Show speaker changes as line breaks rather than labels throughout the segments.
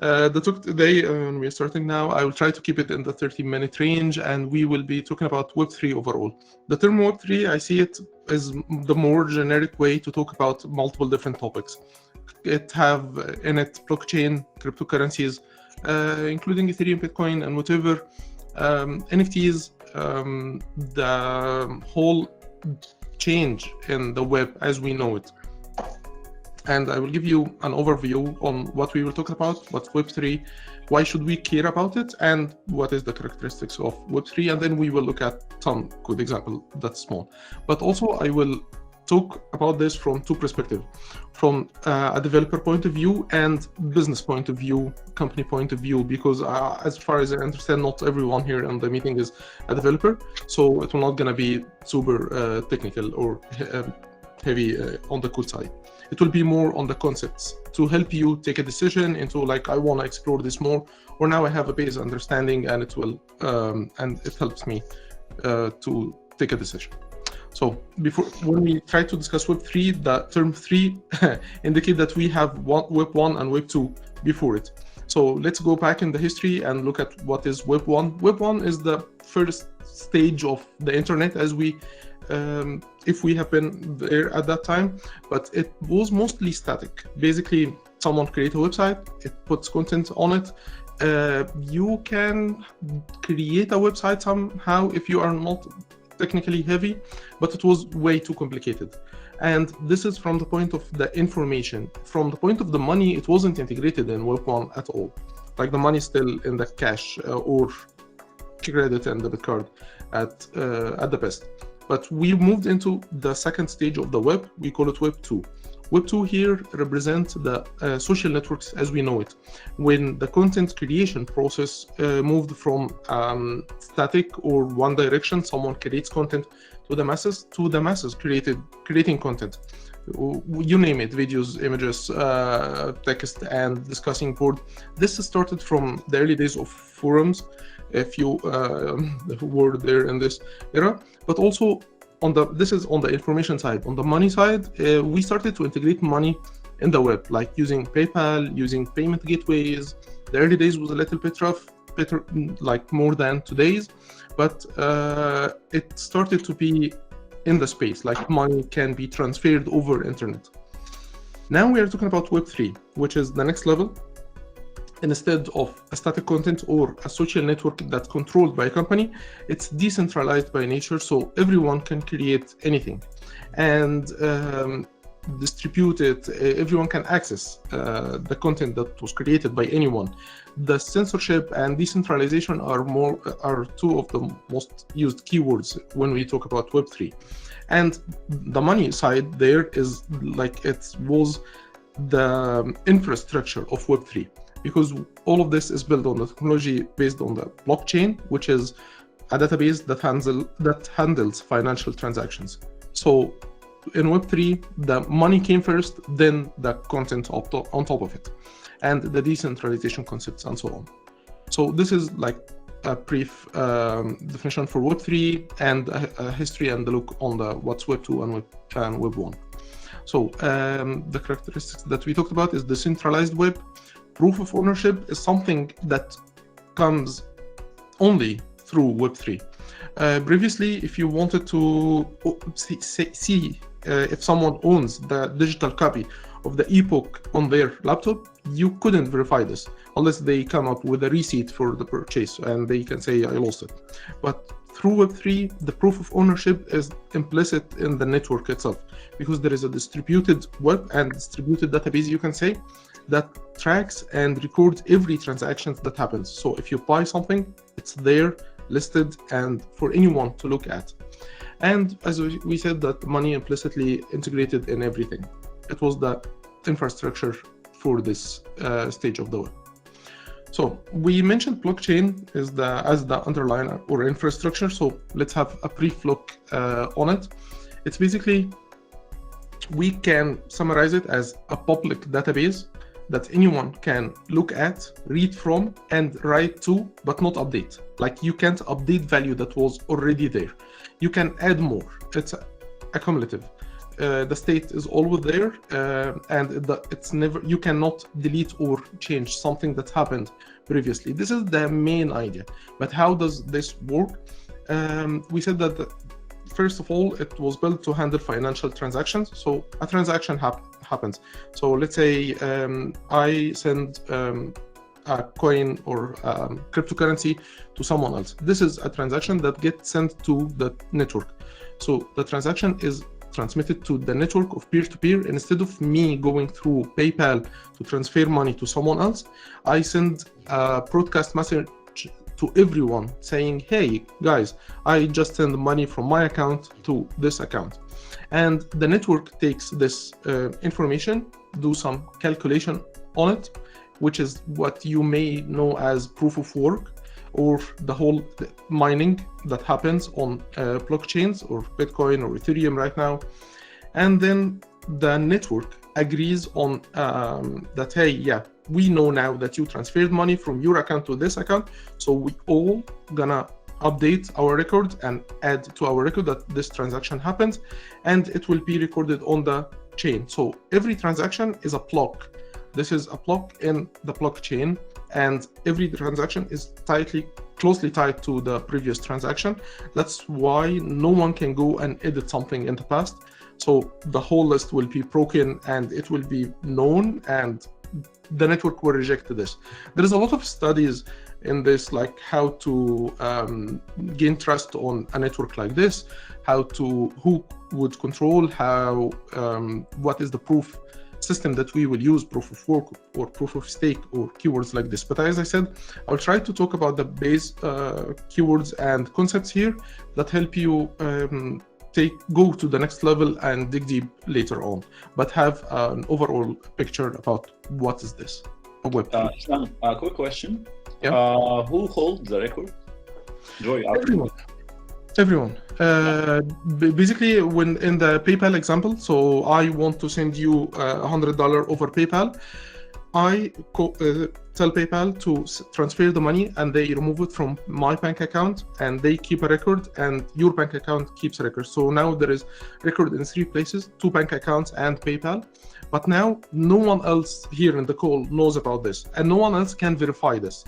The talk today, we're starting now, I will try to keep it in the 30-minute range, and we will be talking about Web3 overall. The term Web3, I see it as the more generic way to talk about multiple different topics. It have in it blockchain, cryptocurrencies, including Ethereum, Bitcoin, and whatever, NFTs, the whole change in the web as we know it. And I will give you an overview on what we will talk about, what's Web3, why should we care about it, and what is the characteristics of Web3, and then we will look at some good example that's small. But also I will talk about this from two perspectives, from a developer point of view and business point of view, company point of view, because as far as I understand, not everyone here in the meeting is a developer, so it will not gonna be super technical or heavy on the code side. It will be more on the concepts to help you take a decision into like, I want to explore this more, or now I have a base understanding, and it will and it helps me to take a decision. So when we try to discuss Web3, the term 3 indicate that we have Web 1 and Web 2 before it. So let's go back in the history and look at what is Web 1. Web 1 is the first stage of the internet as we if we have been there at that time, but it was mostly static. Basically, someone creates a website, it puts content on it. You can create a website somehow if you are not technically heavy, but it was way too complicated. And this is from the point of the information. From the point of the money, it wasn't integrated in Web 1 at all. Like the money is still in the cash or credit and debit card at the best. But we moved into the second stage of the web. We call it Web 2. Web 2 here represents the social networks as we know it. When the content creation process moved from static or one direction, someone creates content to the masses creating content. You name it, videos, images, text, and discussing board. This started from the early days of forums, if you were there in this era, but also this is on the information side. On the money side, we started to integrate money in the web, like using PayPal, using payment gateways. The early days was a little bit rough, better like more than today's, but it started to be in the space, like money can be transferred over internet. Now we are talking about Web 3, which is the next level. Instead of a static content or a social network that's controlled by a company, it's decentralized by nature, so everyone can create anything and distribute it. Everyone can access the content that was created by anyone. The censorship and decentralization are two of the most used keywords when we talk about Web3. And the money side there is like it was the infrastructure of Web3. Because all of this is built on the technology based on the blockchain, which is a database that handles financial transactions. So in Web3, the money came first, then the content on top of it, and the decentralization concepts and so on. So this is like a brief definition for Web3 and a history and the look on what's Web 2 and Web 1. So the characteristics that we talked about is decentralized web. Proof of ownership is something that comes only through Web3. Previously, if you wanted to see if someone owns the digital copy of the ebook on their laptop, you couldn't verify this unless they come up with a receipt for the purchase and they can say, I lost it. But through Web3, the proof of ownership is implicit in the network itself, because there is a distributed web and distributed database, you can say, that tracks and records every transaction that happens. So if you buy something, it's there, listed, and for anyone to look at. And as we said, that money implicitly integrated in everything. It was the infrastructure for this stage of the web. So we mentioned blockchain as the underlying or infrastructure. So let's have a brief look on it. It's basically, we can summarize it as a public database that anyone can look at, read from, and write to, but not update. Like you can't update value that was already there. You can add more. It's accumulative. the state is always there, and it's never, you cannot delete or change something that happened previously. This is the main idea. But how does this work? We said that first of all, it was built to handle financial transactions. So a transaction happens. So let's say I send a coin or cryptocurrency to someone else. This is a transaction that gets sent to the network. So the transaction is transmitted to the network of peer-to-peer. Instead of me going through PayPal to transfer money to someone else, I send a broadcast message to everyone saying, hey guys, I just send money from my account to this account. And the network takes this information, do some calculation on it, which is what you may know as proof of work, or the whole mining that happens on blockchains or Bitcoin or Ethereum right now. And then the network agrees on that, hey, yeah, we know now that you transferred money from your account to this account, so we all gonna update our record and add to our record that this transaction happens, and it will be recorded on the chain. So every transaction is a block. This is a block in the blockchain, and every transaction is closely tied to the previous transaction. That's why no one can go and edit something in the past. So the whole list will be broken and it will be known, and the network will reject this. There is a lot of studies in this, like how to gain trust on a network like this, who would control, what is the proof system that we will use, proof of work or proof of stake or keywords like this. But as I said, I'll try to talk about the base keywords and concepts here that help you go to the next level and dig deep later on, but have an overall picture about what is this, a Web3.
Islam, a quick question.
Yeah.
Who holds the record? Joy,
Everyone. Basically, when in the PayPal example, so I want to send you $100 over PayPal, I tell PayPal to transfer the money, and they remove it from my bank account, and they keep a record, and your bank account keeps a record. So now there is record in 3 places, 2 bank accounts and PayPal. But now no one else here in the call knows about this, and no one else can verify this.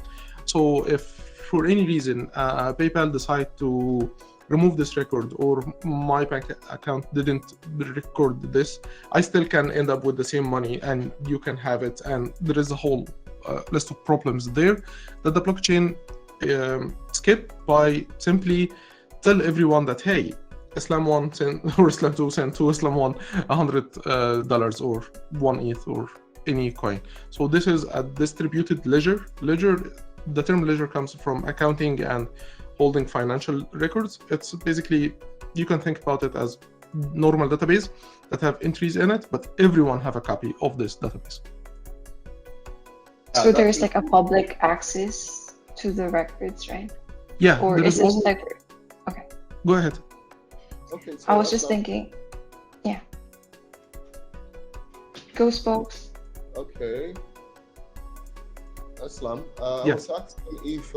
So if for any reason PayPal decide to remove this record, or my bank account didn't record this, I still can end up with the same money and you can have it. And there is a whole list of problems there that the blockchain skip by simply tell everyone that, hey, Islam 1 sent, or Islam 2 sent to Islam 1 $100 or 1 ETH or any coin. So this is a distributed ledger. The term ledger comes from accounting and holding financial records. It's basically, you can think about it as normal database that have entries in it, but everyone have a copy of this database.
So there's like a public access to the records, right?
Yeah.
Or is it like, okay.
Go ahead.
Okay. So
I was just thinking, yeah. Go Spokes.
Okay. Islam,
Yes.
I was asking if,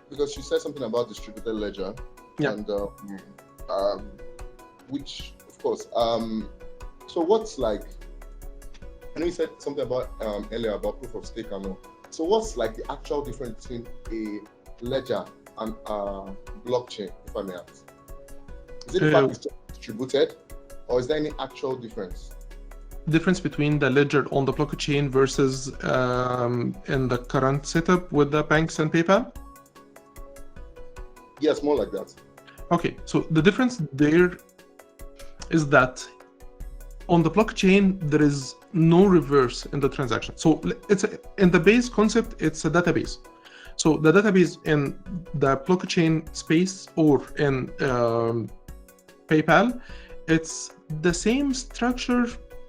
because you said something about distributed ledger,
Yeah.
and which, of course, so what's like, I know you said something about earlier about proof of stake and all. So what's like the actual difference between a ledger and a blockchain, if I may ask? Is it the fact it's just distributed, or is there any actual difference?
Difference between the ledger on the blockchain versus in the current setup with the banks and PayPal?
Yes, more like that.
Okay, so the difference there is that on the blockchain, there is no reverse in the transaction. So in the base concept, it's a database. So the database in the blockchain space or in PayPal, it's the same structure,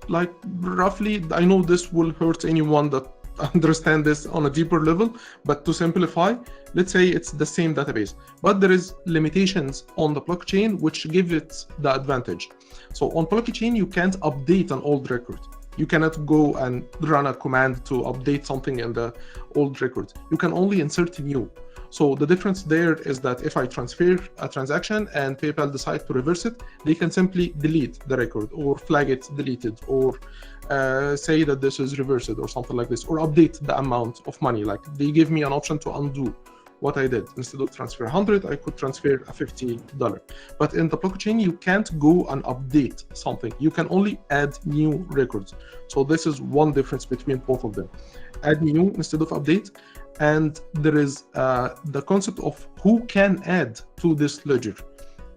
like roughly. I know this will hurt anyone that understand this on a deeper level, but to simplify, let's say it's the same database, but there is limitations on the blockchain which give it the advantage. So on blockchain, you can't update an old record. You cannot go and run a command to update something in the old records. You can only insert new. So the difference there is that if I transfer a transaction and PayPal decide to reverse it, they can simply delete the record or flag it deleted or say that this is reversed or something like this, or update the amount of money. Like they give me an option to undo what I did. Instead of transfer 100, I could transfer a $50. But in the blockchain, you can't go and update something. You can only add new records. So this is one difference between both of them. Add new instead of update. And there is the concept of who can add to this ledger.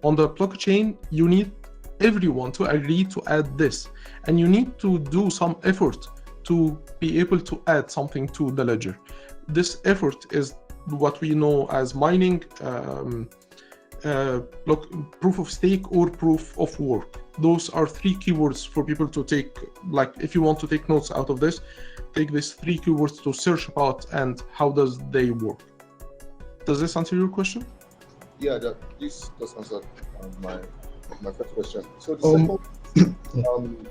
On the blockchain, you need everyone to agree to add this. And you need to do some effort to be able to add something to the ledger. This effort is what we know as mining, proof of stake, or proof of work. Those are three keywords for people to take, like if you want to take notes out of this, take these three keywords to search about and how does they work. Does this answer your question?
Yeah, this does answer my first question. So the second,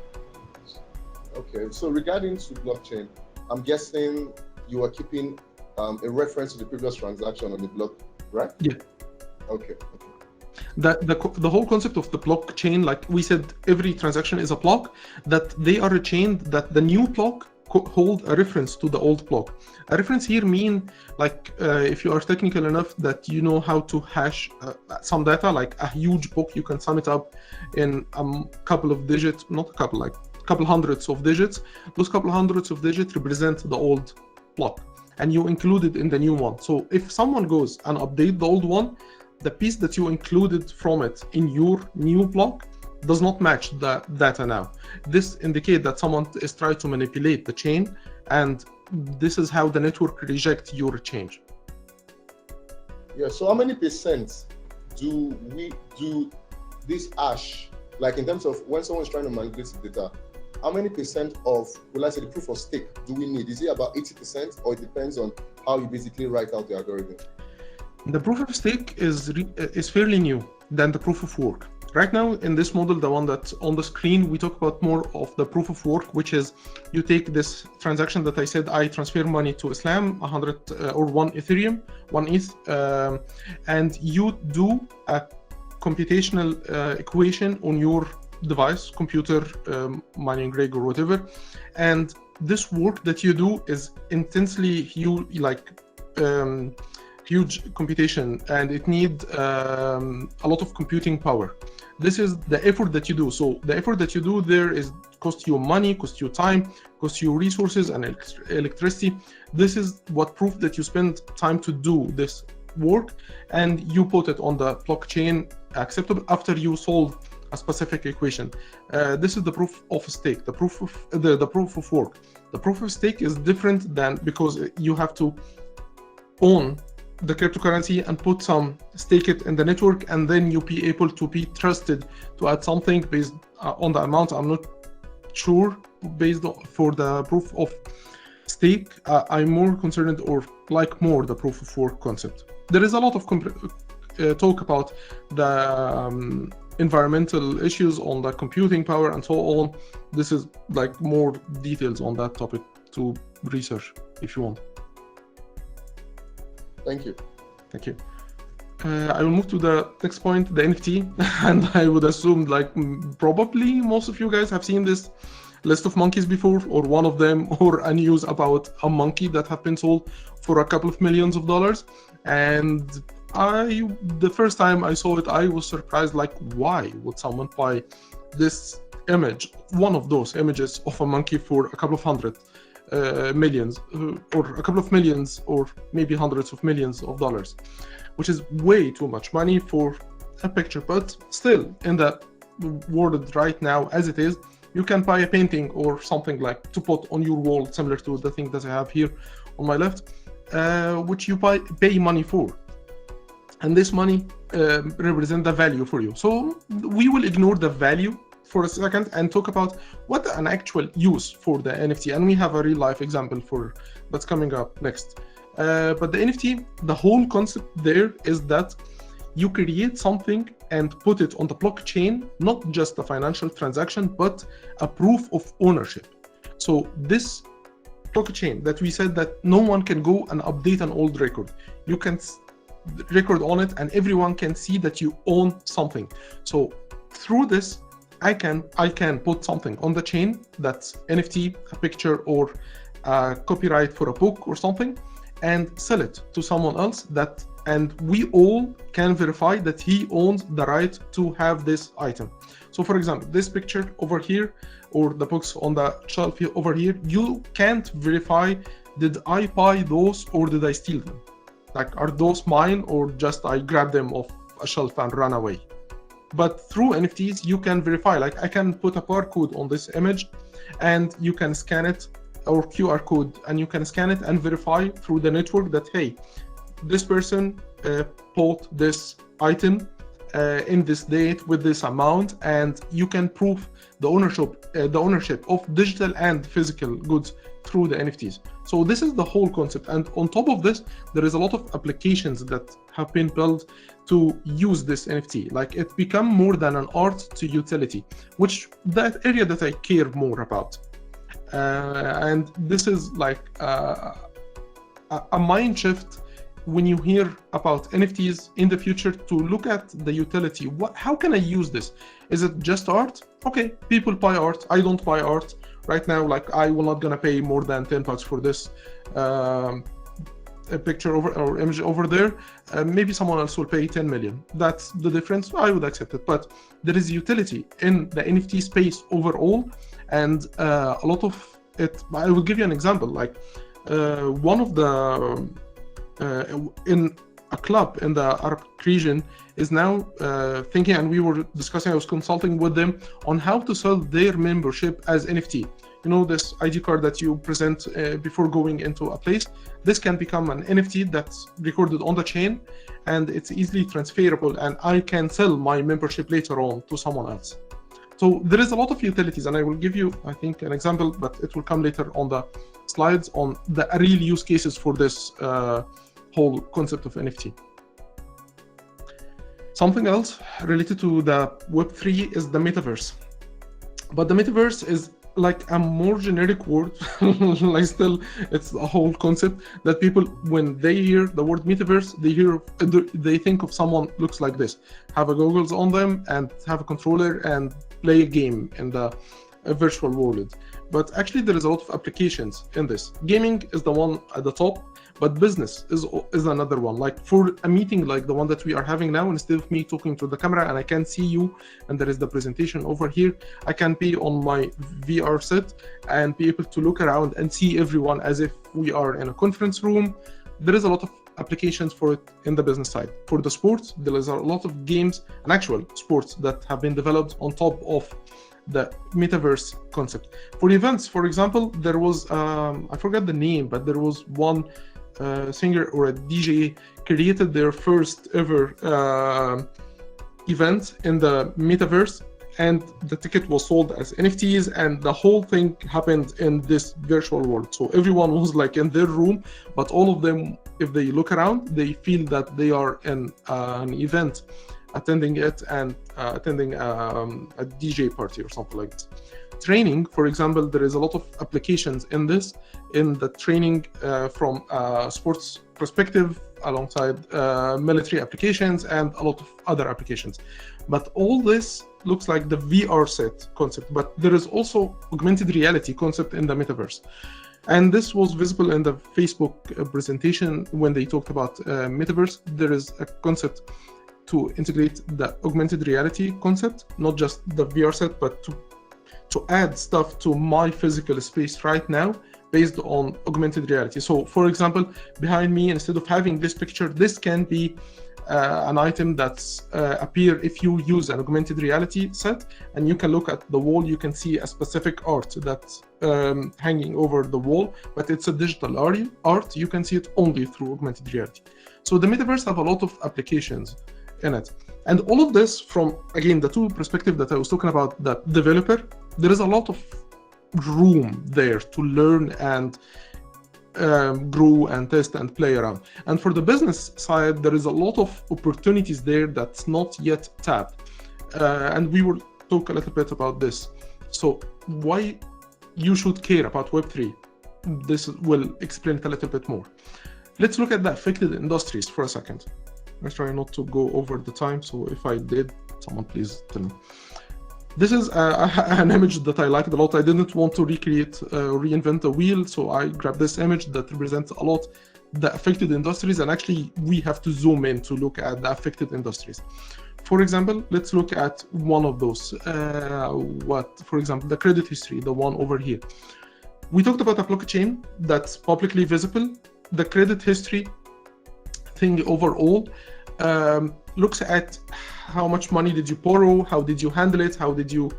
okay, so regarding to blockchain, I'm guessing you are keeping a reference to the previous transaction on the block, right?
Yeah.
Okay.
The whole concept of the blockchain, like we said, every transaction is a block, that they are a chain that the new block hold a reference to the old block. A reference here mean like if you are technical enough that you know how to hash some data, like a huge book, you can sum it up in a couple of digits, not a couple, like a couple hundreds of digits. Those couple hundreds of digits represent the old block, and you include it in the new one. So if someone goes and update the old one, the piece that you included from it in your new block does not match the data now. This indicates that someone is trying to manipulate the chain, and this is how the network rejects your change.
Yeah, so how many percent do we do this hash, like in terms of when someone's trying to manipulate the data, how many percent of, will I say, the proof of stake do we need? Is it about 80%, or it depends on how you basically write out the algorithm?
The proof of stake is fairly new than the proof of work. Right now, in this model, the one that's on the screen, we talk about more of the proof of work, which is you take this transaction that I said, I transfer money to Islam, 100 or 1 Ethereum, 1 ETH, and you do a computational equation on your device, computer, mining rig, or whatever. And this work that you do is intensely huge, huge computation, and it needs a lot of computing power. This is the effort that you do. So the effort that you do there is cost you money, cost you time, cost you resources and electricity. This is what proof that you spend time to do this work, and you put it on the blockchain acceptable after you solve a specific equation. This is the proof of stake, the proof of work. The proof of stake is different than, because you have to own the cryptocurrency and put some, stake it in the network, and then you be able to be trusted to add something based on the amount. I'm not sure based on, for the proof of stake. I'm more concerned or like more the proof of work concept. There is a lot of talk about the environmental issues on the computing power and so on. This is like more details on that topic to research if you want.
Thank you.
Thank you. I will move to the next point, the NFT, and I would assume like probably most of you guys have seen this list of monkeys before, or one of them, or a news about a monkey that have been sold for a couple of millions of dollars. And the first time I saw it, I was surprised, like, why would someone buy this image, one of those images of a monkey for a couple of hundred millions, or a couple of millions, or maybe hundreds of millions of dollars, which is way too much money for a picture. But still, in the world right now as it is, you can buy a painting or something like to put on your wall, similar to the thing that I have here on my left, which you pay money for, and this money represents the value for you. So we will ignore the value for a second and talk about what an actual use for the NFT, and we have a real life example for that's coming up next. But the NFT, the whole concept there is that you create something and put it on the blockchain, not just a financial transaction, but a proof of ownership. So this blockchain that we said that no one can go and update an old record. You can record on it and everyone can see that you own something. So through this, I can put something on the chain that's NFT, a picture, or copyright for a book or something, and sell it to someone else, and we all can verify that he owns the right to have this item. So for example, this picture over here, or the books on the shelf over here, you can't verify, did I buy those or did I steal them? Like, are those mine or just I grabbed them off a shelf and ran away? But through NFTs, you can verify, like I can put a barcode on this image and you can scan it, or QR code, and you can scan it and verify through the network that, hey, this person bought this item in this date with this amount, and you can prove the ownership of digital and physical goods through the NFTs. So this is the whole concept. And on top of this, there is a lot of applications that have been built to use this NFT. Like, it become more than an art to utility, which that area that I care more about. And this is like a mind shift when you hear about NFTs in the future, to look at the utility. How can I use this? Is it just art? Okay, people buy art. I don't buy art right now. Like, I will not gonna pay more than $10 for this a picture or image over there. Maybe someone else will pay 10 million. That's the difference. I would accept it. But there is utility in the NFT space overall, and a lot of it. I will give you an example. Like, one of the in a club in the Arab region is now thinking, and we were discussing, I was consulting with them on how to sell their membership as NFT. You know, this ID card that you present before going into a place, this can become an NFT that's recorded on the chain, and it's easily transferable, and I can sell my membership later on to someone else. So there is a lot of utilities, and I will give you, I think, an example, but it will come later on the slides on the real use cases for this whole concept of NFT. Something else related to the Web3 is the metaverse. But the metaverse is like a more generic word. Like, still, it's a whole concept that people, when they hear the word metaverse, they think of someone looks like this, have a goggles on them and have a controller and play a game in the virtual world. But actually, there is a lot of applications in this. Gaming is the one at the top, but business is another one. Like, for a meeting like the one that we are having now, instead of me talking to the camera and I can see you, and there is the presentation over here, I can be on my VR set and be able to look around and see everyone as if we are in a conference room. There is a lot of applications for it in the business side. For the sports, there is a lot of games and actual sports that have been developed on top of the metaverse concept. For events, for example, there was, I forgot the name, but there was one singer or a DJ created their first ever event in the metaverse, and the ticket was sold as NFTs, and the whole thing happened in this virtual world. So everyone was like in their room, but all of them, if they look around, they feel that they are in an event, attending it, and attending a DJ party or something like this. Training, for example, there is a lot of applications in this, in the training from sports perspective, alongside military applications and a lot of other applications. But all this looks like the VR set concept, but there is also augmented reality concept in the metaverse. And this was visible in the Facebook presentation when they talked about metaverse. There is a concept to integrate the augmented reality concept, not just the VR set, but to add stuff to my physical space right now based on augmented reality. So, for example, behind me, instead of having this picture, this can be an item that's appear if you use an augmented reality set, and you can look at the wall, you can see a specific art that's hanging over the wall, but it's a digital art. You can see it only through augmented reality. So the metaverse have a lot of applications in it. And all of this from, again, the two perspectives that I was talking about, the developer, there is a lot of room there to learn and grow and test and play around. And for the business side, there is a lot of opportunities there that's not yet tapped. And we will talk a little bit about this. So why you should care about Web3. This will explain it a little bit more. Let's look at the affected industries for a second. Let's try not to go over the time, so if I did, someone please tell me. This is an image that I liked a lot. I didn't want to reinvent the wheel, so I grabbed this image that represents a lot the affected industries, and actually we have to zoom in to look at the affected industries. For example, let's look at one of those. For example, the credit history, the one over here. We talked about a blockchain that's publicly visible. The credit history thing overall looks at how much money did you borrow, how did you handle it, how did you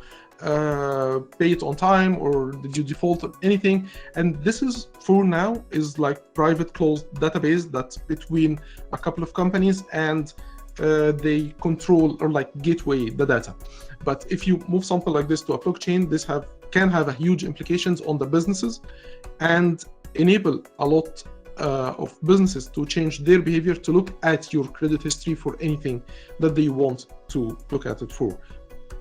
pay it on time, or did you default on anything. And this is, for now, is like private closed database that's between a couple of companies, and they control or like gateway the data. But if you move something like this to a blockchain, this can have a huge implications on the businesses and enable a lot of businesses to change their behavior to look at your credit history for anything that they want to look at it for.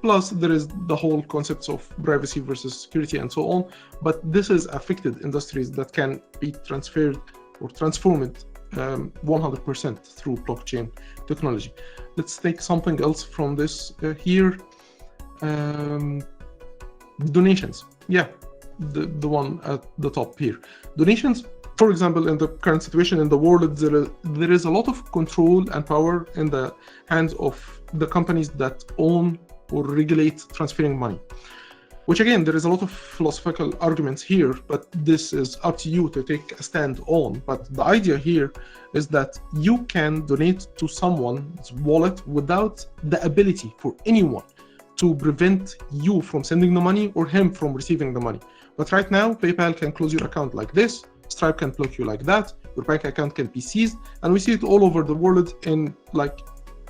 Plus, there is the whole concepts of privacy versus security and so on. But this is affected industries that can be transferred or transformed 100% through blockchain technology. Let's take something else from this here. Donations. Yeah, the one at the top here. Donations. For example, in the current situation in the world, there is a lot of control and power in the hands of the companies that own or regulate transferring money. Which again, there is a lot of philosophical arguments here, but this is up to you to take a stand on. But the idea here is that you can donate to someone's wallet without the ability for anyone to prevent you from sending the money or him from receiving the money. But right now, PayPal can close your account like this, Stripe can block you like that, your bank account can be seized, and we see it all over the world in like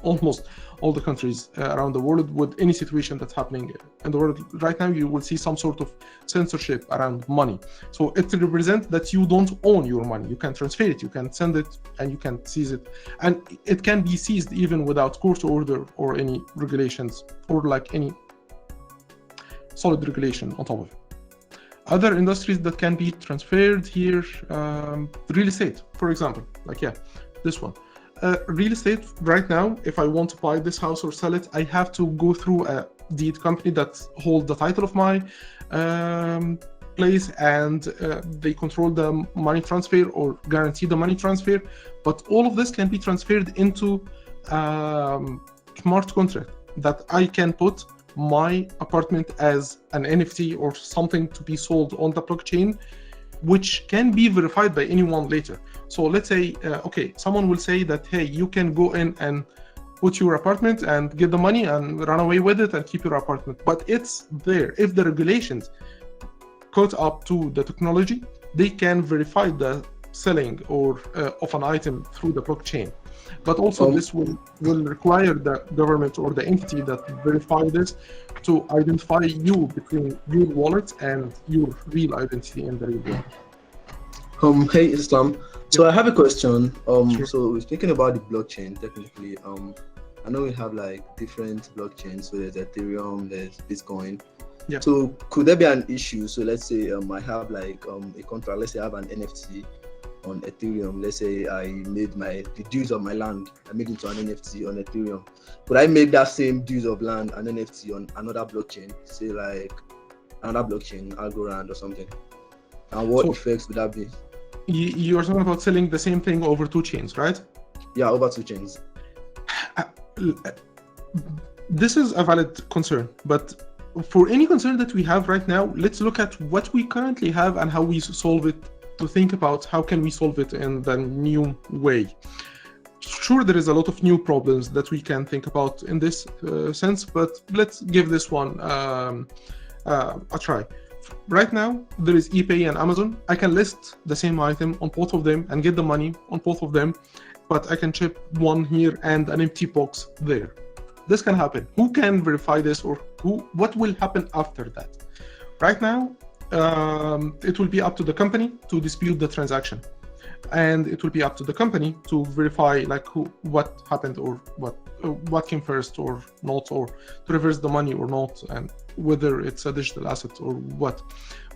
almost all the countries around the world. With any situation that's happening in the world right now, you will see some sort of censorship around money. So it represents that you don't own your money. You can transfer it, you can send it, and you can seize it. And it can be seized even without court order or any regulations or like any solid regulation on top of it. Other industries that can be transferred here, real estate, for example, like this one. Real estate right now, if I want to buy this house or sell it, I have to go through a deed company that holds the title of my place, and they control the money transfer or guarantee the money transfer. But all of this can be transferred into smart contract that I can put my apartment as an NFT or something to be sold on the blockchain, which can be verified by anyone later. So let's say, someone will say that, hey, you can go in and put your apartment and get the money and run away with it and keep your apartment. But it's there. If the regulations caught up to the technology, they can verify the selling or of an item through the blockchain. But also this will require the government or the entity that verify this to identify you between your wallet and your real identity in the real world.
Hey Islam. So I have a question.
Sure.
So speaking about the blockchain, technically, I know we have like different blockchains. So there's Ethereum, there's Bitcoin.
Yeah.
So could there be an issue? So let's say I have like a contract. Let's say I have an NFT on Ethereum. Let's say I made the dues of my land, I made it into an NFT on Ethereum. Could I make that same dues of land an NFT on another blockchain, say like another blockchain, Algorand or something? And what effects would that be?
You're talking about selling the same thing over two chains, right?
Yeah, over two chains.
This is a valid concern, but for any concern that we have right now, let's look at what we currently have and how we solve it, to think about how can we solve it in the new way. Sure, there is a lot of new problems that we can think about in this sense, but let's give this one a try. Right now, there is eBay and Amazon. I can list the same item on both of them and get the money on both of them, but I can ship one here and an empty box there. This can happen. Who can verify this, or what will happen after that? Right now, it will be up to the company to dispute the transaction, and it will be up to the company to verify like what happened or what came first or not, or to reverse the money or not, and whether it's a digital asset or what.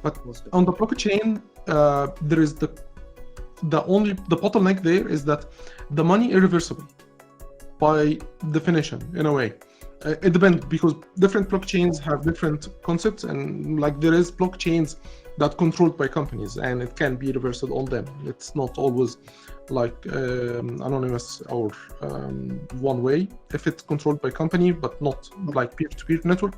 But
Most
on the blockchain, there is the bottleneck there is that the money irreversible by definition in a way. It depends because different blockchains have different concepts, and like there is blockchains that controlled by companies and it can be reversed on them. It's not always like anonymous or one way. If it's controlled by company but not like peer-to-peer network,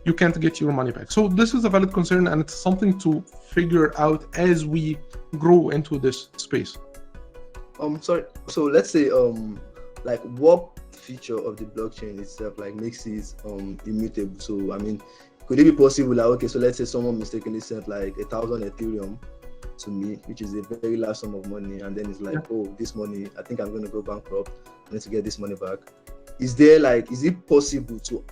you can't get your money back. So this is a valid concern, and it's something to figure out as we grow into this space.
Sorry. So let's say like what feature of the blockchain itself like makes it immutable? So I mean, could it be possible like, okay, so let's say someone mistakenly sent like 1,000 Ethereum to me, which is a very large sum of money, and then it's like, oh, this money, I think I'm going to go bankrupt, I need to get this money back. Is it possible to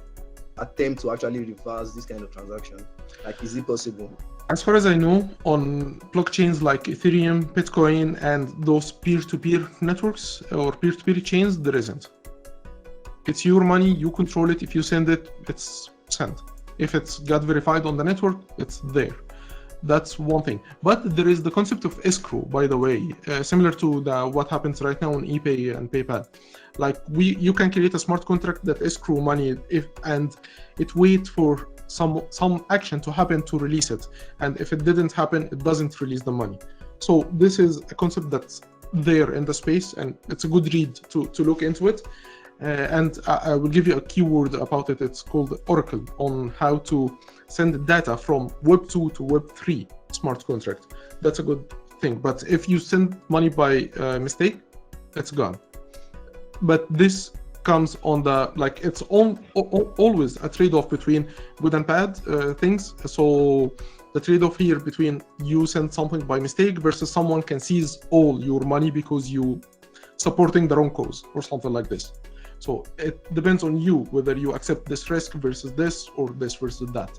attempt to actually reverse this kind of transaction? Like, is it possible?
As far as I know, on blockchains like Ethereum, Bitcoin, and those peer-to-peer networks or peer-to-peer chains, there isn't. It's your money, you control it. If you send it, it's sent. If it's got verified on the network, it's there. That's one thing. But there is the concept of escrow, by the way, similar to what happens right now on ePay and PayPal. Like you can create a smart contract that escrow money and it waits for some action to happen to release it. And if it didn't happen, it doesn't release the money. So this is a concept that's there in the space, and it's a good read to look into it. And I will give you a keyword about it. It's called Oracle, on how to send data from Web 2 to Web 3 smart contract. That's a good thing. But if you send money by mistake, it's gone. But this comes on the, like, it's always a trade-off between good and bad things. So the trade-off here between you send something by mistake versus someone can seize all your money because you supporting the wrong cause or something like this. So it depends on you whether you accept this risk versus this or this versus that.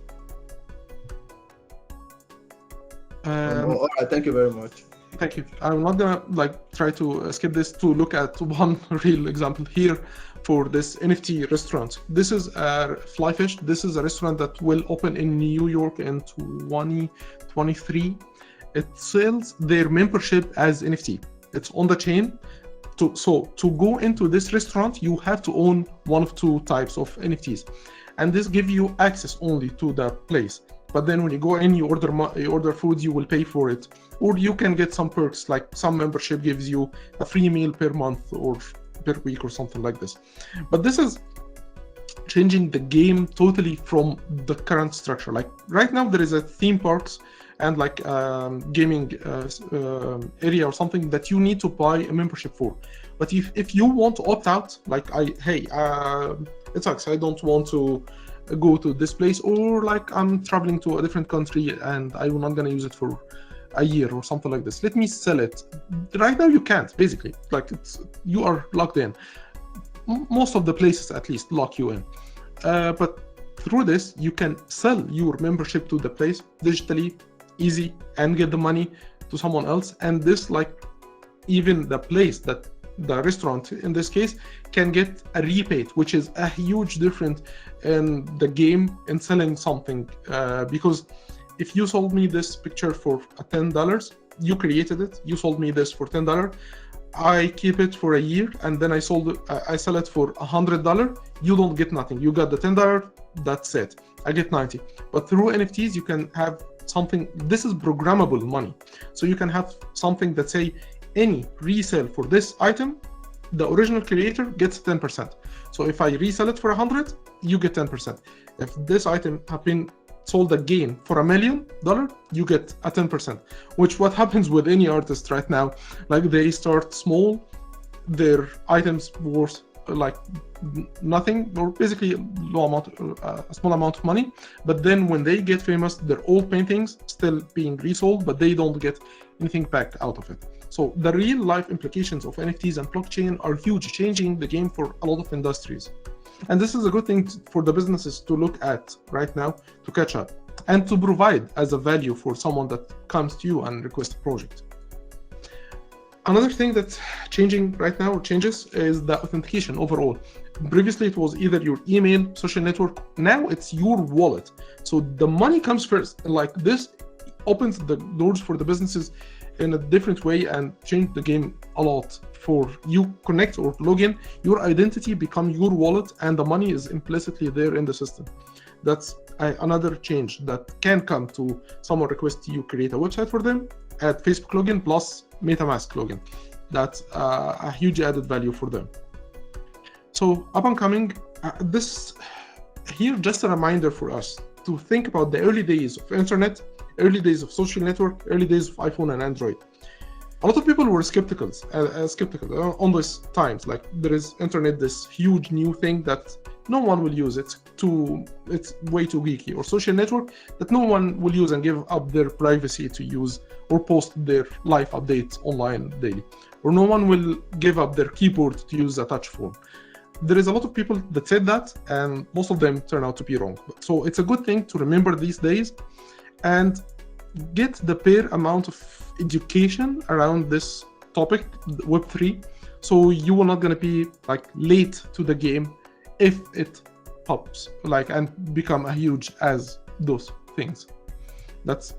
All right, thank you very much.
Thank you. I'm not gonna try to skip this to look at one real example here for this NFT restaurant. This is Flyfish. This is a restaurant that will open in New York in 2023. It sells their membership as NFT. It's on the chain. So to go into this restaurant, you have to own one of two types of NFTs, and this gives you access only to the place. But then when you go in, you order food, you will pay for it, or you can get some perks, like some membership gives you a free meal per month or per week or something like this. But this is changing the game totally from the current structure. Like right now, there is a theme parks and like gaming area or something that you need to buy a membership for. But if you want to opt out, like it sucks, I don't want to go to this place, or like I'm traveling to a different country and I'm not gonna use it for a year or something like this, let me sell it. Right now you can't, basically, like you are locked in. Most of the places at least lock you in, but through this you can sell your membership to the place digitally, easy, and get the money to someone else. And this, like, even the place, that the restaurant in this case, can get a rebate, which is a huge difference in the game in selling something, because if you sold me this picture for $10, you created it, you sold me this for $10, I keep it for a year, and then I sell it for $100, you don't get nothing. You got the $10, that's it, I get 90. But through NFTs you can have something, this is programmable money, so you can have something that say any resale for this item, the original creator gets 10%. So if I resell it for 100, you get 10%. If this item have been sold again for $1 million, you get a 10%, which what happens with any artist right now. Like they start small, their items worth like nothing, or basically a small amount of money, but then when they get famous, their old paintings still being resold, but they don't get anything back out of it. So the real life implications of NFTs and blockchain are huge, changing the game for a lot of industries. And this is a good thing for the businesses to look at right now to catch up and to provide as a value for someone that comes to you and requests a project. Another thing that's changing right now, or changes, is the authentication overall. Previously, it was either your email, social network. Now it's your wallet. So the money comes first. Like this opens the doors for the businesses in a different way and changed the game a lot. For you connect or log in, your identity become your wallet and the money is implicitly there in the system. That's another change that can come to someone request you create a website for them, add Facebook login plus MetaMask login. That's a huge added value for them. So up and coming, this here just a reminder for us to think about the early days of internet, early days of social network, early days of iPhone and Android. A lot of people were skeptical on those times. Like, there is internet, this huge new thing that no one will use. It's way too geeky. Or social network that no one will use and give up their privacy to use or post their live updates online daily. Or no one will give up their keyboard to use a touch phone. There is a lot of people that said that, and most of them turn out to be wrong. So it's a good thing to remember these days and get the fair amount of education around this topic, Web3, so you are not going to be like late to the game if it pops like and become a huge as those things. That's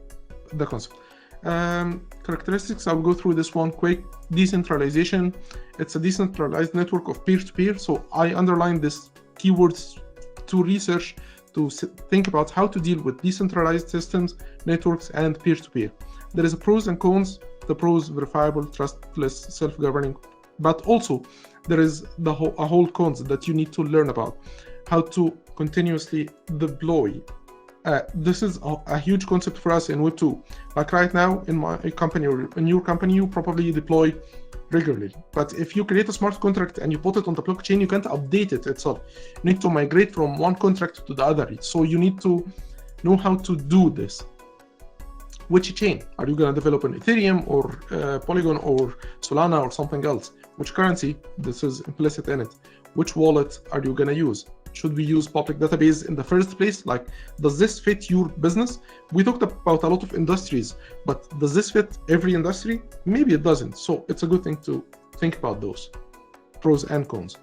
the concept. Characteristics, I'll go through this one quick. Decentralization, it's a decentralized network of peer-to-peer. So I underline this keywords to research, to think about how to deal with decentralized systems, networks, and peer-to-peer. There is a pros and cons. The pros, verifiable, trustless, self-governing, but also there is a whole cons that you need to learn about. How to continuously deploy. This is a huge concept for us in Web2. Like right now in my company or in your company, you probably deploy regularly. But if you create a smart contract and you put it on the blockchain, you can't update it itself. You need to migrate from one contract to the other. So you need to know how to do this. Which chain? Are you going to develop on Ethereum or Polygon or Solana or something else? Which currency? This is implicit in it. Which wallet are you going to use? Should we use public database in the first place? Like, does this fit your business? We talked about a lot of industries, but does this fit every industry? Maybe it doesn't. So it's a good thing to think about those pros and cons.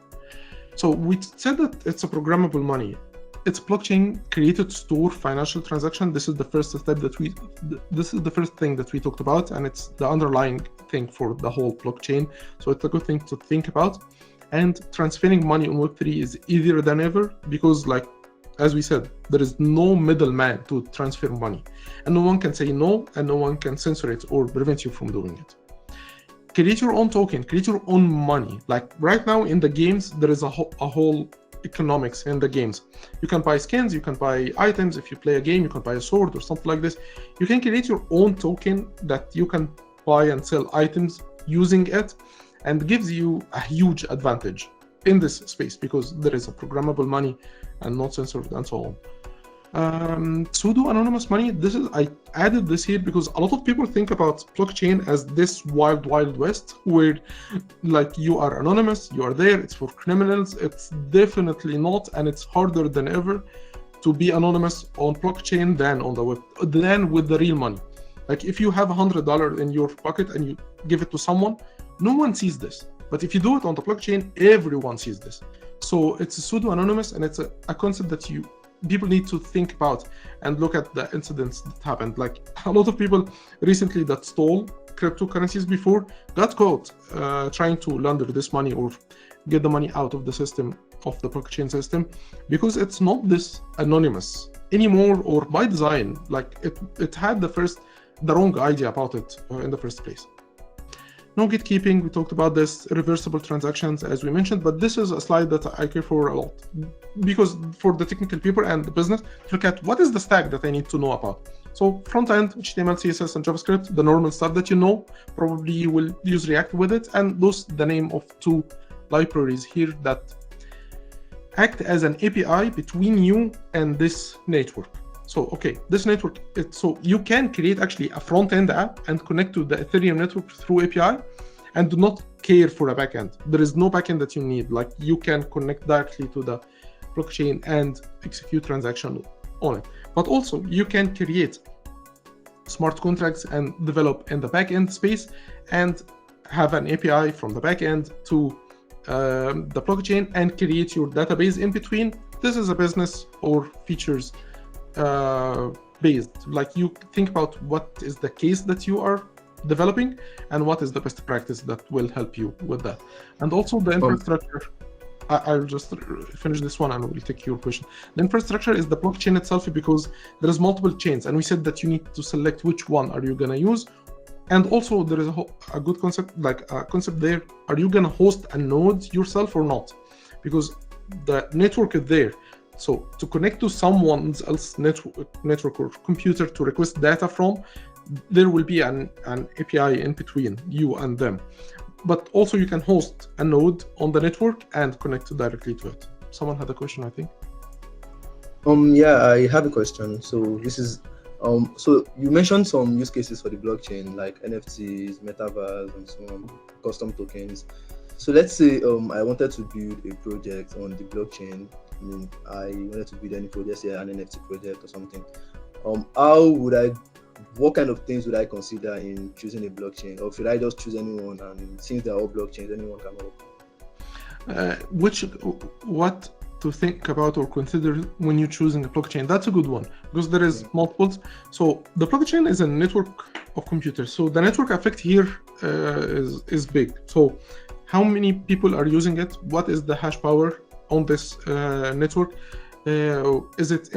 So we said that it's a programmable money. It's blockchain created to store financial transaction. This is the first step this is the first thing that we talked about, and it's the underlying thing for the whole blockchain. So it's a good thing to think about. And transferring money on Web3 is easier than ever because, like, as we said, there is no middleman to transfer money. And no one can say no, and no one can censor it or prevent you from doing it. Create your own token, create your own money. Like right now in the games, there is a whole economics in the games. You can buy skins, you can buy items. If you play a game, you can buy a sword or something like this. You can create your own token that you can buy and sell items using it, and gives you a huge advantage in this space because there is a programmable money and not censored and so on. Pseudo-anonymous money, I added this here because a lot of people think about blockchain as this wild west where like you are anonymous, you are there, it's for criminals. It's definitely not, and it's harder than ever to be anonymous on blockchain than on the web, than with the real money. Like if you have $100 in your pocket and you give it to someone, no one sees this. But if you do it on the blockchain, everyone sees this. So it's a pseudo-anonymous, and it's a concept that people need to think about and look at the incidents that happened. Like a lot of people recently that stole cryptocurrencies before got caught trying to launder this money or get the money out of the system, of the blockchain system, because it's not this anonymous anymore or by design. Like it had the wrong idea about it in the first place. No gatekeeping, we talked about this, reversible transactions as we mentioned, but this is a slide that I care for a lot because for the technical people and the business, look at what is the stack that I need to know about. So front end, HTML, CSS, and JavaScript, the normal stuff that you know, probably you will use React with it, and those the name of two libraries here that act as an API between you and this network. So, okay, this network, so you can create actually a front-end app and connect to the Ethereum network through API and do not care for a backend. There is no backend that you need. Like you can connect directly to the blockchain and execute transaction on it. But also you can create smart contracts and develop in the backend space and have an API from the backend to the blockchain and create your database in between. This is a business or features based. Like you think about what is the case that you are developing and what is the best practice that will help you with that. And also the infrastructure. I'll just finish this one and we'll take your question. The infrastructure is the blockchain itself, because there is multiple chains, and we said that you need to select which one are you gonna use. And also there is a good concept, like a concept there. Are you gonna host a node yourself or not? Because the network is there. So to connect to someone else's network or computer to request data from, there will be an API in between you and them. But also you can host a node on the network and connect directly to it. Someone had a question, I think.
Yeah, I have a question. So this is so you mentioned some use cases for the blockchain, like NFTs, metaverse, and so on, custom tokens. So let's say I wanted to build a project on the blockchain. I mean, I wanted to build any project, say an NFT project or something. What kind of things would I consider in choosing a blockchain, or should I just choose anyone? And since they're all blockchains, anyone can help.
What to think about or consider when you're choosing a blockchain? That's a good one, because there is multiples. So the blockchain is a network of computers. So the network effect here is big. So how many people are using it? What is the hash power on this network? Is it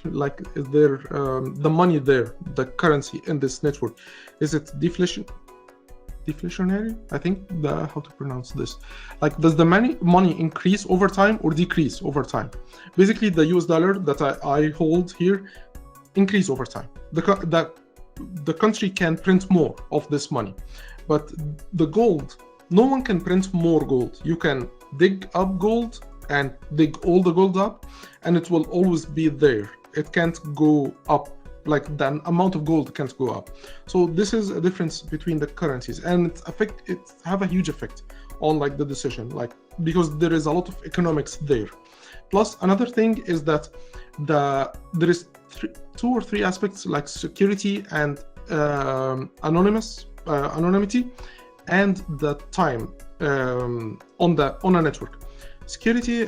like is there the money there, the currency in this network, is it deflationary? I think how to pronounce this. Like, does the money increase over time or decrease over time? Basically, the US dollar that I hold here increase over time. The country can print more of this money, but the gold, no one can print more gold. You can dig up gold and dig all the gold up, and it will always be there. It can't go up, like the amount of gold can't go up. So this is a difference between the currencies, and it have a huge effect on like the decision, like because there is a lot of economics there. Plus another thing is that there is two or three aspects, like security and anonymity, and the time on a network. Security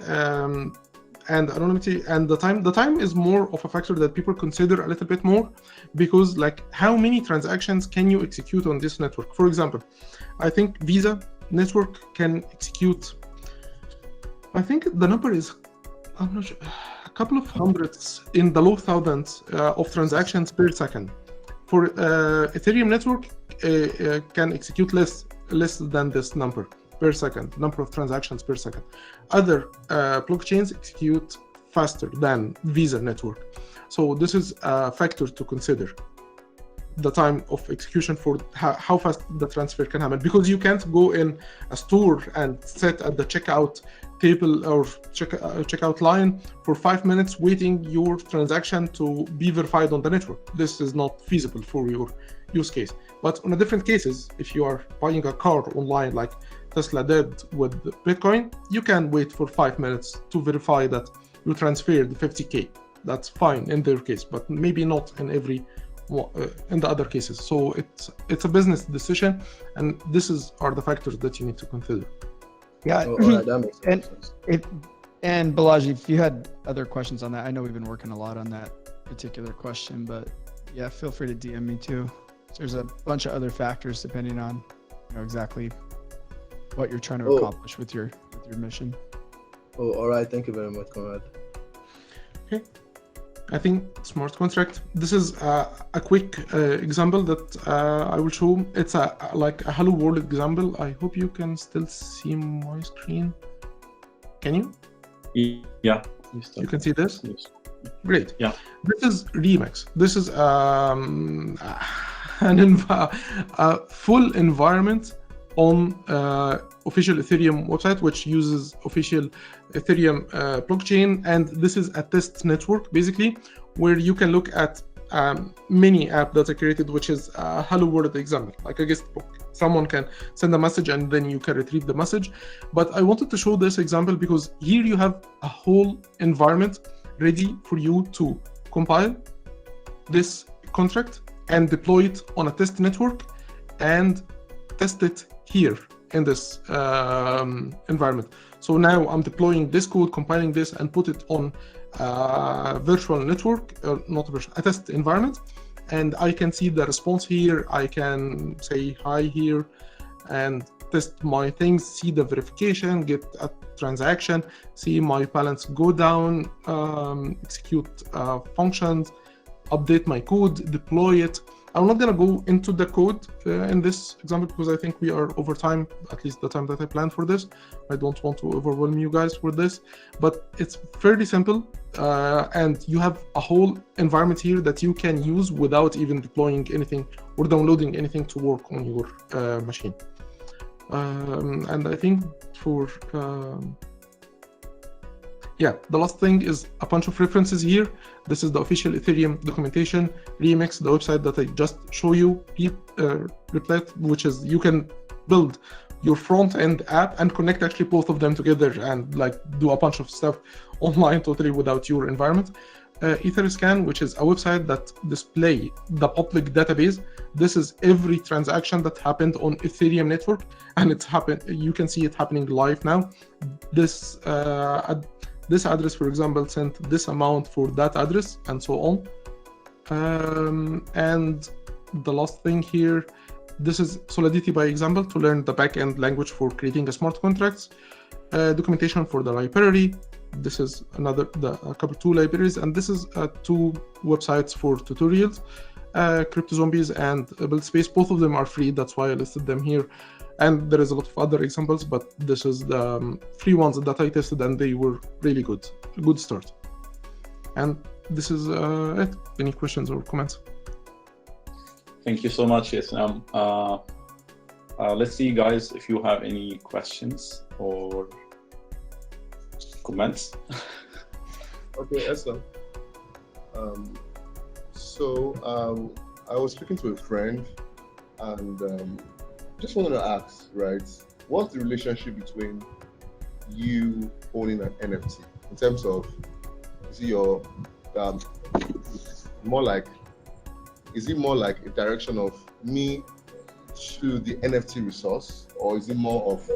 and anonymity and the time. The time is more of a factor that people consider a little bit more, because like how many transactions can you execute on this network? For example, I think Visa network can execute, I think the number is, I'm not sure, a couple of hundreds in the low thousands of transactions per second. For Ethereum network can execute less than this number per second, number of transactions per second. Other blockchains execute faster than Visa network. So this is a factor to consider, the time of execution for how fast the transfer can happen, because you can't go in a store and sit at the checkout table or checkout line for 5 minutes waiting your transaction to be verified on the network. This is not feasible for your use case. But on a different cases, if you are buying a car online like Tesla did with Bitcoin, you can wait for 5 minutes to verify that you transferred 50K. That's fine in their case, but maybe not in every in the other cases. So it's a business decision, and are the factors that you need to consider.
Yeah,
That makes sense.
And Balaji, if you had other questions on that, I know we've been working a lot on that particular question, but yeah, feel free to DM me too. There's a bunch of other factors depending on exactly what you're trying to accomplish with your mission.
All right. Thank you very much, Conrad.
Okay. I think smart contract. This is a quick example that I will show. It's like a Hello World example. I hope you can still see my screen. Can you?
Yeah.
You can see this?
Yes.
Great.
Yeah.
This is Remix. This is a full environment on official Ethereum website, which uses official Ethereum blockchain, and this is a test network basically, where you can look at mini app that are created, which is a Hello World example, like a guest book. Someone can send a message and then you can retrieve the message. But I wanted to show this example because here you have a whole environment ready for you to compile this contract and deploy it on a test network and test it here in this environment. So now I'm deploying this code, compiling this, and put it on virtual network, not virtual, a test environment, and I can see the response here. I can say hi here and test my things, see the verification, get a transaction, see my balance go down, execute functions, update my code, deploy it. I'm not gonna go into the code in this example because I think we are over time, at least the time that I planned for this. I don't want to overwhelm you guys with this, but it's fairly simple, and you have a whole environment here that you can use without even deploying anything or downloading anything to work on your machine. And I think for the last thing is a bunch of references here. This is the official Ethereum documentation, Remix, the website that I just show you, Replit, which is you can build your front end app and connect actually both of them together and like do a bunch of stuff online totally without your environment. Etherscan, which is a website that display the public database. This is every transaction that happened on Ethereum network, and it's happened. You can see it happening live now. This address, for example, sent this amount for that address, and so on. And the last thing here, this is Solidity by example to learn the backend language for creating a smart contracts. Documentation for the library. This is a couple two libraries, and this is two websites for tutorials, Crypto Zombies and BuildSpace. Both of them are free, that's why I listed them here. And there is a lot of other examples, but this is the free ones that I tested, and they were really good. A good start. And this is it. Any questions or comments?
Thank you so much, Yesam. Let's see, guys, if you have any questions or comments.
Okay, Esther. I was speaking to a friend, and just wanted to ask, right? What's the relationship between you owning an NFT in terms of, is it your is it more like a direction of me to the NFT resource, or is it more of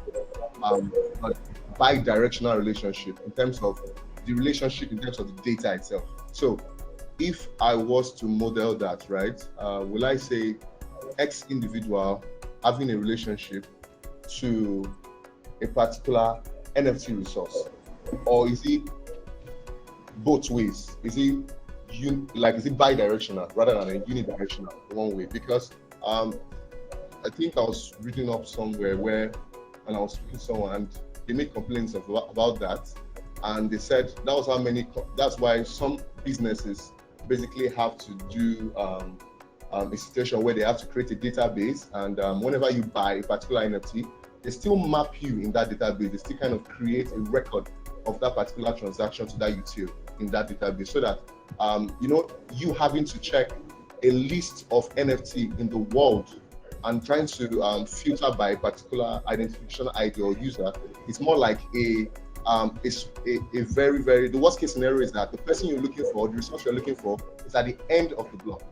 a bi-directional relationship in terms of the relationship in terms of the data itself? So if I was to model that, right, will I say X individual having a relationship to a particular NFT resource, or is it both ways? Is it bi-directional rather than a unidirectional one way? Because I think I was reading up somewhere and I was speaking to someone, and they made complaints about that, and they said that's why some businesses basically have to do a situation where they have to create a database, and whenever you buy a particular NFT, they still map you in that database. They still kind of create a record of that particular transaction to that util in that database, so that you having to check a list of NFT in the world and trying to filter by a particular identification ID or user, it's more like a very, very, the worst case scenario is that the person you're looking for, the resource you're looking for, is at the end of the block.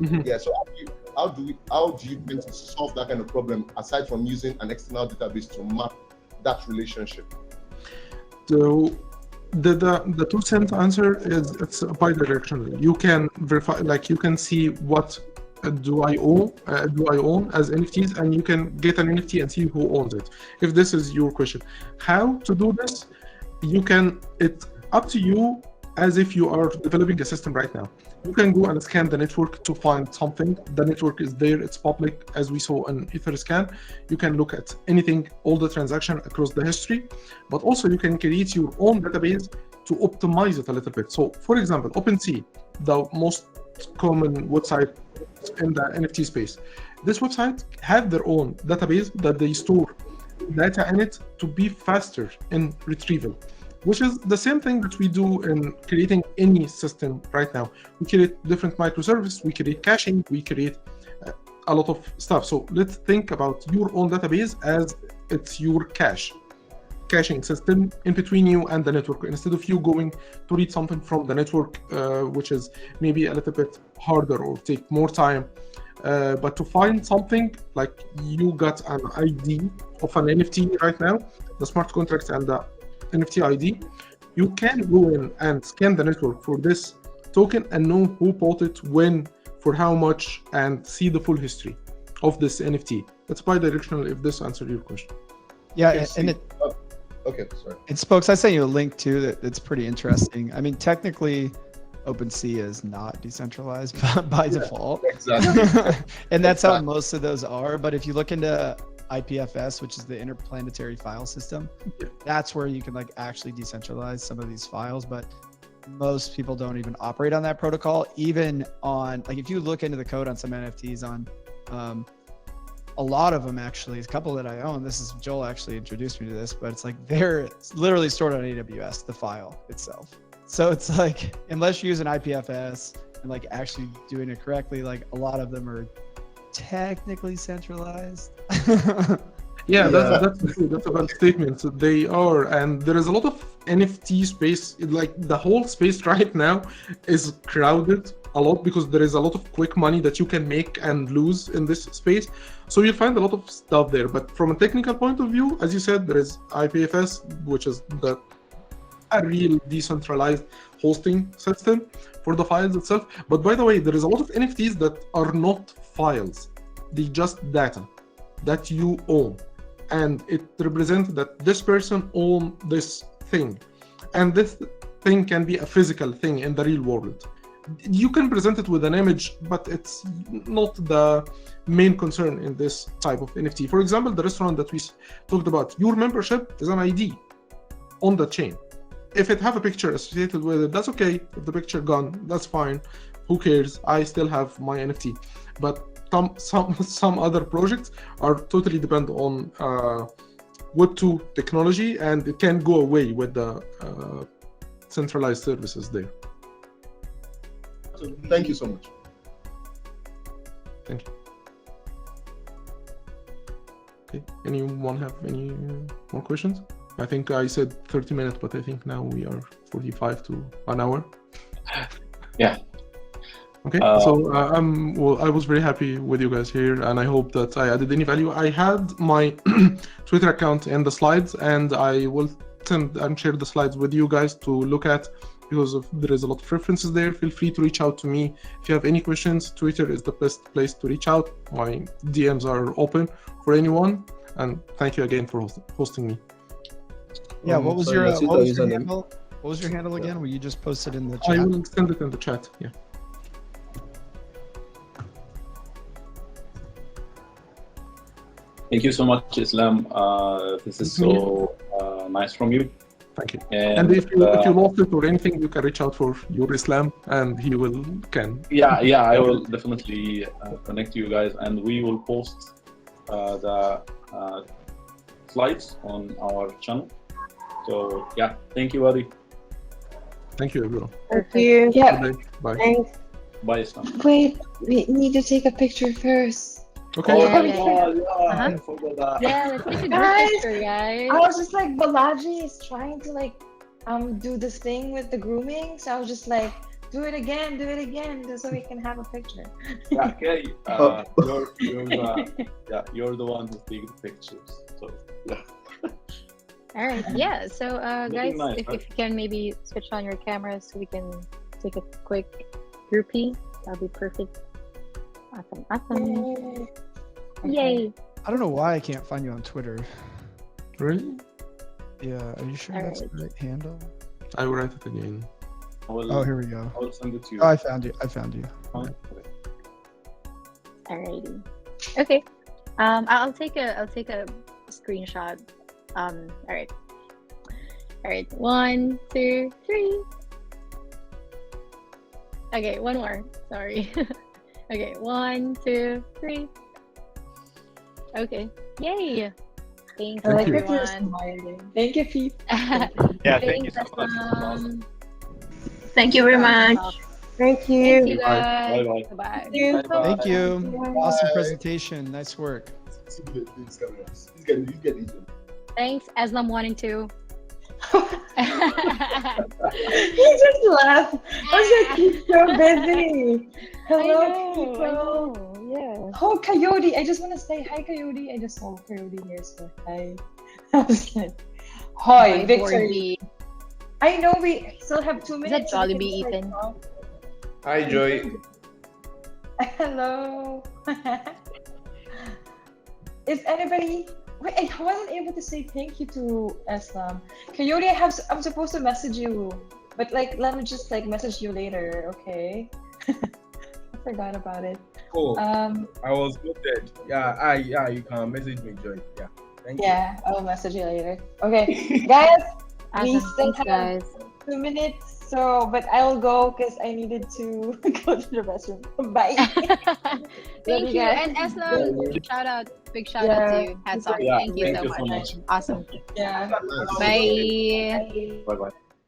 Mm-hmm. Yeah, so how do you plan to solve that kind of problem aside from using an external database to map that relationship?
So the 2-cent answer is it's bi-directional. You can verify, like you can see what do I own as NFTs, and you can get an NFT and see who owns it. If this is your question, how to do this, it's up to you. As if you are developing a system right now, you can go and scan the network to find something. The network is there, it's public, as we saw in Etherscan. You can look at anything, all the transaction across the history, but also you can create your own database to optimize it a little bit. So for example, OpenSea, the most common website in the NFT space, this website have their own database that they store data in it to be faster in retrieval, which is the same thing that we do in creating any system right now. We create different microservices, we create caching, we create a lot of stuff. So let's think about your own database as it's your caching system in between you and the network, instead of you going to read something from the network, which is maybe a little bit harder or take more time. But to find something like you got an ID of an NFT right now, the smart contract and the NFT ID, you can go in and scan the network for this token and know who bought it, when, for how much, and see the full history of this NFT. That's bi-directional, if this answered your question.
Yeah,
Yes,
and
Okay, sorry.
it Spokes, I sent you a link too that's pretty interesting. I mean, technically, OpenSea is not decentralized by default.
Exactly.
And that's how
Exactly.
most of those are. But if you look into IPFS, which is the Interplanetary File System,
Yeah.
that's where you can like actually decentralize some of these files. But most people don't even operate on that protocol. Even on like, if you look into the code on some NFTs on a lot of them actually, a couple that I own, this is Joel actually introduced me to this, but it's like they're literally stored on AWS, the file itself. So it's like, unless you use an IPFS and like actually doing it correctly, like a lot of them are technically centralized.
Yeah,
Yeah.
that's a bad statement. They are, and there is a lot of NFT space. Like the whole space right now is crowded a lot because there is a lot of quick money that you can make and lose in this space. So you'll find a lot of stuff there. But from a technical point of view, as you said, there is IPFS, which is a real decentralized hosting system for the files itself. But by the way, there is a lot of NFTs that are not files; they just data that you own, and it represents that this person owns this thing, and this thing can be a physical thing in the real world. You can present it with an image, but it's not the main concern in this type of NFT. For example, the restaurant that we talked about, your membership is an ID on the chain. If it have a picture associated with it, that's okay. If the picture gone, that's fine. Who cares? I still have my NFT. But some other projects are totally dependent on Web2 technology, and it can go away with the centralized services there.
Thank you so much.
Thank you. Okay, anyone have any more questions? I think I said 30 minutes, but I think now we are 45 to an hour.
Yeah.
Okay, so I was very happy with you guys here, and I hope that I added any value. I had my Twitter account in the slides, and I will send and share the slides with you guys to look at, because there is a lot of references there. Feel free to reach out to me if you have any questions. Twitter is the best place to reach out. My DMs are open for anyone, and thank you again for hosting me.
Yeah, what was
Sorry,
your
let's see the username.
handle? What was your handle again? Will you just post it in the
I
chat?
will send it in the chat. Yeah.
Thank you so much, Islam. This is so nice from you.
Thank you.
And,
And if you lost it or anything, you can reach out for your Islam, and he can.
yeah, I will definitely connect you guys, and we will post the slides on our channel. So yeah, thank you, buddy.
Thank you, everyone.
Thank you.
Yeah,
Good day. Bye.
Thanks.
Bye, Islam.
wait, we need to take a picture first.
Okay.
Oh,
Yeah,
yeah, I forgot that.
Yeah, let's take a group
Guys,
picture, guys.
I was just like, Balaji is trying to like do this thing with the grooming, so I was just like, do it again, so we can have a picture.
Yeah, okay. You're the one who takes the pictures. So yeah.
All right, yeah. So, guys,
Looking nice,
if
right?
you can maybe switch on your cameras so we can take a quick groupie, that'll be perfect. Awesome. Yay.
I don't know why I can't find you on Twitter.
Really?
Yeah, are you sure that's the right handle?
I will write it again.
I will,
Oh, here we go.
I will send it to you.
Oh, I found you.
Alrighty. Okay. I'll take a screenshot. All right. All right. 1, 2, 3. Okay, one more. Sorry. Okay, 1, 2, 3. Okay. Yay. Thanks,
Thank
like
you.
that you're
everyone.
smiling. Thank you, Pete.
Yeah, thank you
Thanks,
so much.
Aslam.
Thank you very much.
Thank Thank you you,
Bye.
guys.
Bye-bye.
Bye-bye.
Thank you. Awesome
Bye.
presentation. Nice work.
See these cameras. You get these ones.
Thanks, Aslam 1 and 2.
He just laughed. I was like, he's so busy. Hello, people.
Yeah.
Oh, Coyote. I just want to say hi, Coyote. I just saw Coyote here, so hi. I was like, hi,
Hi,
Victory.
Bordy.
I know we still have 2
Is
minutes.
that
so we
Jollibee,
can just,
Ethan?
talk.
Hi, Joy.
Hello. Is anybody? Wait, I wasn't able to say thank you to Islam. Coyote, I'm supposed to message you, but like, let me just like message you later, okay? I forgot about it.
Oh, I was muted. Yeah, you can message me, Joy. Yeah, thank you.
Yeah, I'll message you later. Okay, guys, we
Awesome.
still
Thanks,
have
guys.
2 minutes. So, but I'll go because I needed to go to the restroom. Bye.
Thank you.
guys.
And Eslam, big shout out to you. Hats off.
Yeah,
Thank you so
thank you so
much.
much.
Awesome.
Yeah.
Bye.
Bye bye.